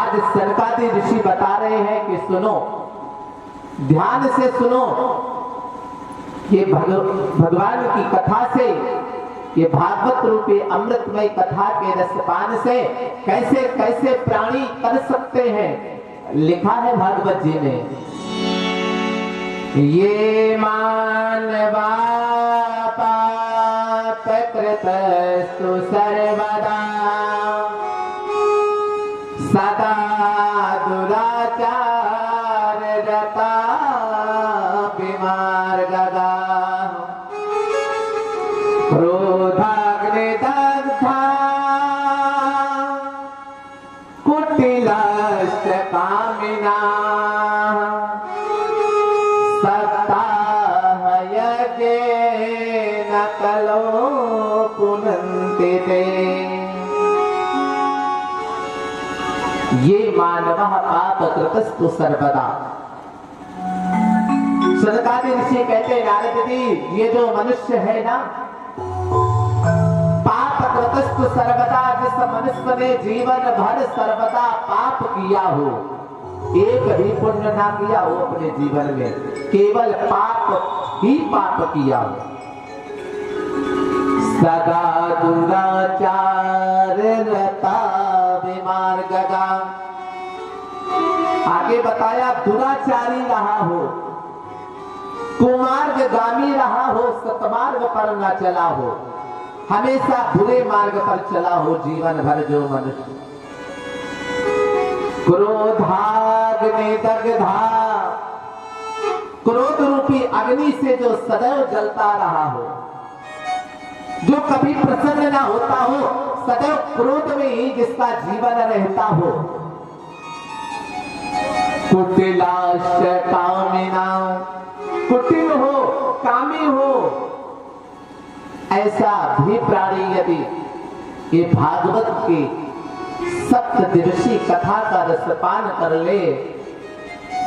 आज सनकादि ऋषि बता रहे हैं कि सुनो, ध्यान से सुनो, ये भगवान की कथा से, ये भागवत रूपी अमृतमय कथा के रसपान से कैसे कैसे प्राणी कर सकते हैं। लिखा है भागवत जी ने, ये मानवा पाप कृतस्तु सर्वदा सदा दुराचार रता विमार्गगा क्रोधाग्निदग्धा कुटिलश्च कामिना सप्ताह यज्ञेन कलो पुनन्ति ते। ये मानवः पाप कृतस्तु सर्वदा। सनकादि ऋषि कहते हैं, नारद जी, ये जो मनुष्य है ना, पाप कृतस्तु सर्वदा, जिस मनुष्य ने जीवन भर सर्वदा पाप किया हो, एक भी पुण्य ना किया हो अपने जीवन में, केवल पाप ही पाप किया हो, सदा दुराचार रता विमार्गगा। आगे बताया, दुराचारी रहा हो, कुमार्गगामी रहा हो, सतमार्ग पर न चला हो, हमेशा बुरे मार्ग पर चला हो जीवन भर जो मनुष्य। क्रोधाग्नि दग्धा, क्रोध रूपी अग्नि से जो सदैव जलता रहा हो, जो कभी प्रसन्न ना होता हो, सदैव क्रोध में ही जिसका जीवन रहता हो। कुटिलाश्च कामिना, कुटिल हो, कामी हो, ऐसा भी प्राणी यदि ये भागवत की सप्तदिवसीय कथा का रसपान कर ले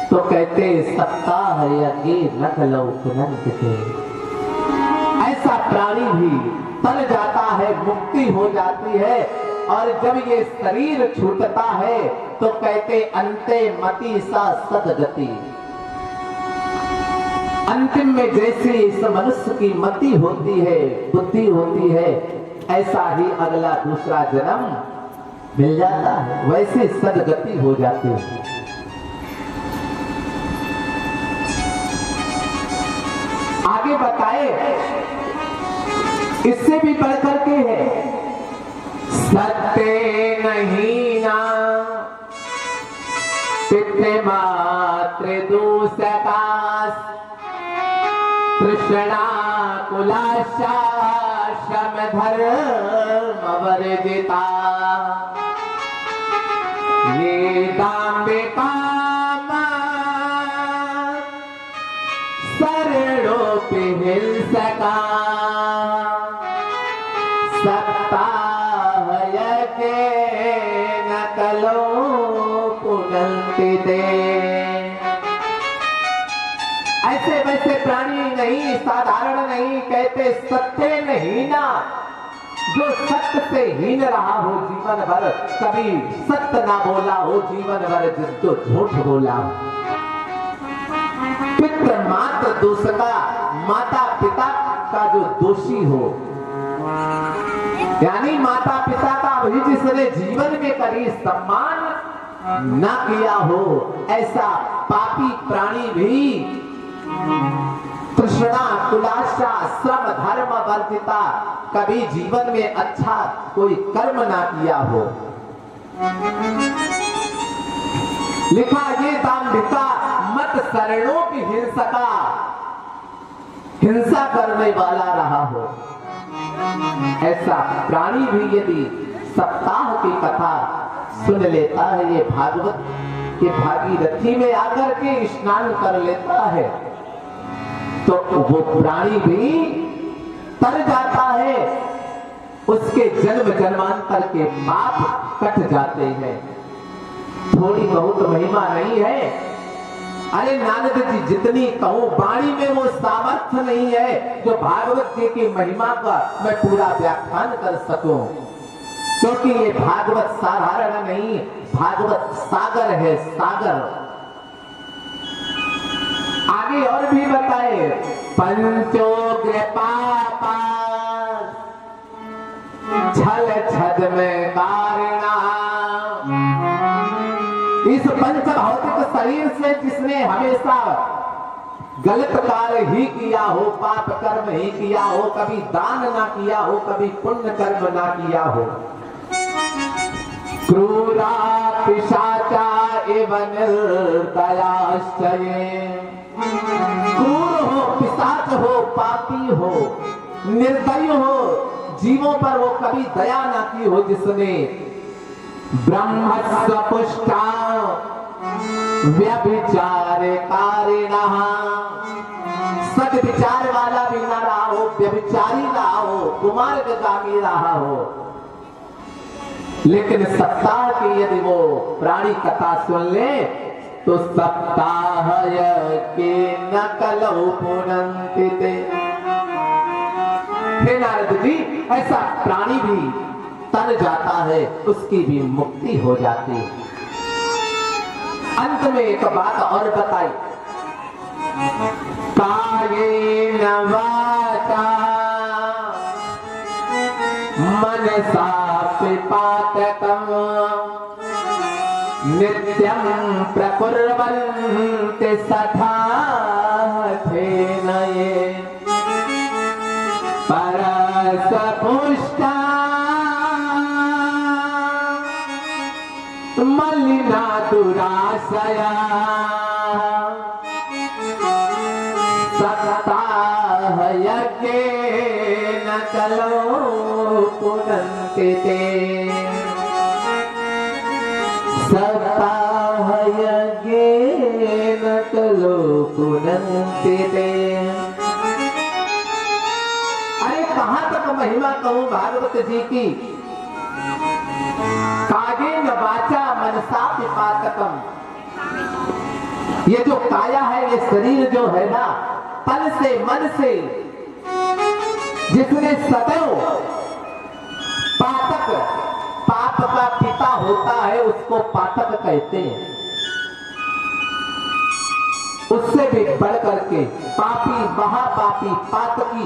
तो कहते सप्ताह यज्ञ लख लो पुनन्ति ते। ऐसा प्राणी भी तर जाता है, मुक्ति हो जाती है, और जब ये शरीर छूटता है तो कहते अंते मति सा सद्गति। अंतिम में जैसे इस मनुष्य की मति होती है, बुद्धि होती है, ऐसा ही अगला दूसरा जन्म मिल जाता है, वैसे सद्गति हो जाती है। आगे बताए, इससे भी बढ़कर के है, सत्य नहीं ना पितृमातृ दूषकास कृष्णा कुलाशा शम धर्म वर्जिता। ये दाम्भिका शरणोपि हिंसका सप्ताह यज्ञेन कलो पुनन्ति ते। ऐसे वैसे प्राणी नहीं, साधारण नहीं, कहते सत्य नहीं ना, जो सत्य से हीन रहा हो जीवन भर, कभी सत्य ना बोला हो जीवन भर, जिसको झूठ बोला। पितृ मातृ दूषका, माता पिता का जो दोषी हो, यानी माता पिता का भी जिसने जीवन में कभी सम्मान ना किया हो, ऐसा पापी प्राणी भी तृष्णा कुलाशा श्रम धर्म वर्जिता, कभी जीवन में अच्छा कोई कर्म ना किया हो। लिखा, ये दाम्भिका मत शरणों की हिंसका, हिंसा करने वाला रहा हो, ऐसा प्राणी भी यदि सप्ताह की कथा सुन लेता है, ये भागवत के भागीरथी में आकर के स्नान कर लेता है, तो वो प्राणी भी तर जाता है, उसके जन्म जन्मांतर के पाप कट जाते हैं। थोड़ी बहुत महिमा नहीं है। अरे नारद जी, जितनी कहूं वाणी में वो सामर्थ्य नहीं है जो भागवत जी की महिमा का मैं पूरा व्याख्यान कर सकूं। क्योंकि ये भागवत साधारण नहीं, भागवत सागर है, सागर। आगे और भी बताए, पंचोग्र पापा छल छद में कारणा। इस पंच भौतिक शरीर से जिसने हमेशा गलत कार्य ही किया हो, पाप कर्म ही किया हो, कभी दान ना किया हो, कभी पुण्य कर्म ना किया हो, क्रूरा पिशाचा एवं निर्दयाश्चये। क्रूर हो, पिशाच हो, पापी हो, निर्दयी हो, जीवों पर वो कभी दया ना की हो, जिसने ब्रह्मस्व पुष्टा व्यभिचार कारिणः, सद्विचार वाला भी ना रहा हो, व्यभिचारी रहा हो, कुमार्गामी रहा हो। लेकिन सप्ताह की यदि वो प्राणी कथा सुन ले तो सप्ताह के न कलौ पुनन्ति ते। हे नारद जी, ऐसा प्राणी भी तर जाता है, उसकी भी मुक्ति हो जाती है। अंत में एक बात और बताई, कायेन वाचा मनसा पातकम् नित्यं प्रकुर्वन्ति सठाथेन ये परसपुष्टा मलिना दुराशया सप्ताह यज्ञेन कलो पुनन्ति ते। सप्ताह यज्ञेन कलो पुनन्ति ते। अरे कहां तक महिमा कहूं भागवत जी की। कायेन वाचा मनसा पातकम्, ये जो काया है, ये शरीर जो है ना, तन से मन से जिसने सदैव पातक, पाप का पिता होता है, उसको पातक कहते हैं। उससे भी बढ़ करके पापी, महापापी, पातकी,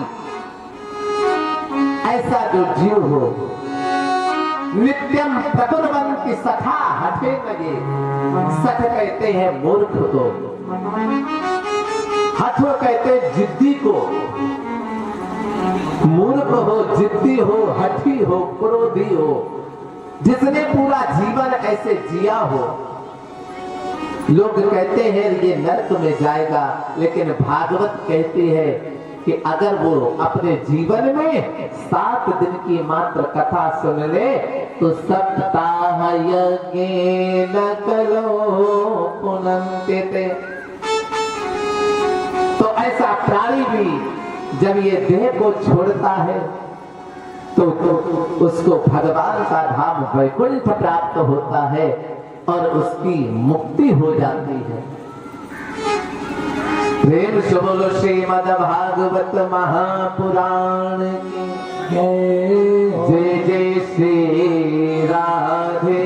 ऐसा जो जीव हो, नित्यम प्रकुर्वन्ति सठा हठे लगे। सठ कहते हैं मूर्ख को, हठो कहते जिद्दी को। मूर्ख हो, जिद्दी हो, हठी हो, क्रोधी हो, जिसने पूरा जीवन ऐसे जिया हो। लोग कहते हैं ये नरक में जाएगा, लेकिन भागवत कहती है कि अगर वो अपने जीवन में 7 दिन की मात्र कथा सुन ले तो सप्ताह यज्ञेन कलो पुनन्ति ते। तो ऐसा प्राणी भी जब ये देह को छोड़ता है तो उसको भगवान का धाम वैकुंठ प्राप्त होता है और उसकी मुक्ति हो जाती है। प्रेम से बोलो श्रीमद् भागवत महापुराण की जय। जय जय श्री राधे।